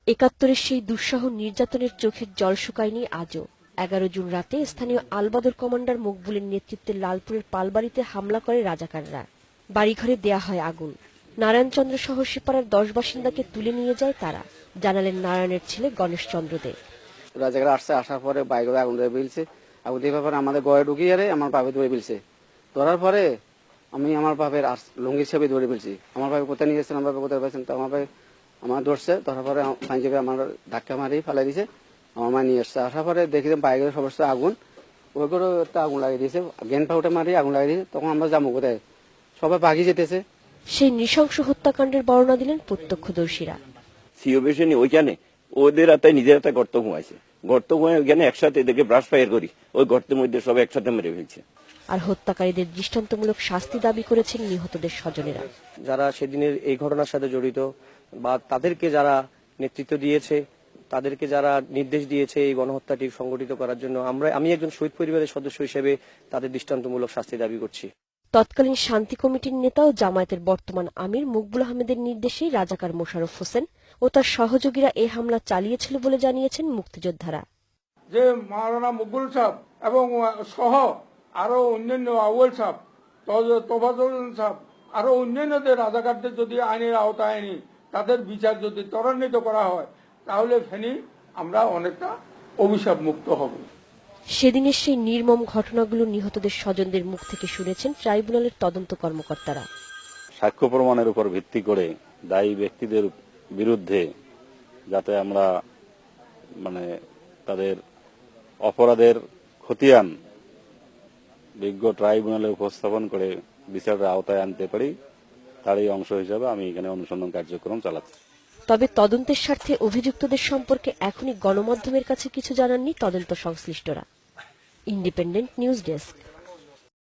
৭১-এর সেই দুঃসহ নির্যাতনের চোখের জল শুকায়নি আজও। ১১ জুন রাতে স্থানীয় আলবদর কমান্ডার মকবুলের নেতৃত্বে লালপুরের পালবাড়িতে হামলা করে রাজাকাররা। বাড়িঘরে দেয়া হয় আগুন। নারায়ণচন্দ্র সহ শিপাড়ার 10 বাসিন্দাকে তুলে নিয়ে যায় তারা, জানালেন নারায়ণের ছেলে গণেশ চন্দ্র দে। রাজাকার আসার পরে বাইরে আগুন ধরে ফেলছে। আগুন দিয়ে পরে আমাদের গয়ে ঢুকিয়ে আমার বাপে ধরে ফেলছে। ধরার পরে আমি আমার বাপের লুঙ্গি হিসেবে ধরে ফেলছি। আমার বাপে কোথায় নিয়ে এসেছেন, আমার বাপে কোথায় পাইছেন, তো আমার বাপে আমার ধরছে। ধরার পরে পাঞ্জাবে আমার ধাক্কা মারি ফেলাই দিয়েছে। আমার মা নিয়ে এসছে। আসার পরে দেখি বাইরে সমস্ত আগুন, ওই করে একটা আগুন লাগিয়ে দিয়েছে। গেন পাউটা মারি আগুন লাগিয়ে দিয়েছে। তখন আমরা যাবো কোথায়, সবাই পাখি যেতেছে। সেই নৃশংস হত্যাকাণ্ডের বর্ণনা দিলেন প্রত্যক্ষদর্শীরা। সিওবেশনে ওইখানে ওদের হাতে নিজের হাতে গর্ত ঘুমাইছে। গর্ত ঘুমাই ওইখানে একসাথে এদেরকে ব্রাশ ফায়ার করি, ওই গর্তের মধ্যে সব একসাথে মেরে ফেলছে। আর হত্যাকারীদের দৃষ্টান্তমূলক শাস্তি দাবি করেছেন নিহতদের স্বজনেরা। যারা সেদিনের এই ঘটনার সাথে জড়িত বা তাদেরকে যারা নেতৃত্ব দিয়েছে, তাদেরকে যারা নির্দেশ দিয়েছে এই গণহত্যাটি সংগঠিত করার জন্য, আমি একজন শহীদ পরিবারের সদস্য হিসেবে তাদের দৃষ্টান্তমূলক শাস্তি দাবি করছি। তৎকালীন শান্তি কমিটির নেতা ও জামায়াতের বর্তমান আমির মকবুল আহমেদের নির্দেশেই রাজাকার মোশাররফ হোসেন ও তার সহযোগীরা এই হামলা চালিয়েছিল বলে জানিয়েছেন মুক্তিযোদ্ধারা। যে মাওলানা মকবুল সাহেব এবং সহ আরো অন্যান্য আউয়াল সাহেব, তোফাজুল সাহেব, আরো অন্যান্যদের রাজাকারদের যদি আইনের আওতায় আনি, তাদের বিচার যদি ত্বরান্বিত করা হয়, তাহলে ফেনী আমরা অনেকটা অভিশাপ মুক্ত হব। সেদিনের সেই নির্মম ঘটনাগুলো নিহতদের স্বজনদের মুখ থেকে শুনেছেন ট্রাইব্যুনালের তদন্ত কর্মকর্তারা। সাক্ষ্য প্রমাণের উপর ভিত্তি করে দায়ী ব্যক্তিদের বিরুদ্ধে যাতে আমরা তাদের অপরাধের খতিয়ান বিজ্ঞ ট্রাইব্যুনালে উপস্থাপন করে বিচারের আওতায় আনতে পারি, তারই অংশ হিসাবে আমি এখানে অনুসন্ধান কার্যক্রম চালাচ্ছি। তবে তদন্তের স্বার্থে অভিযুক্তদের সম্পর্কে এখনই গণমাধ্যমের কাছে কিছু জানাননি তদন্ত সংশ্লিষ্টরা। Independent news desk.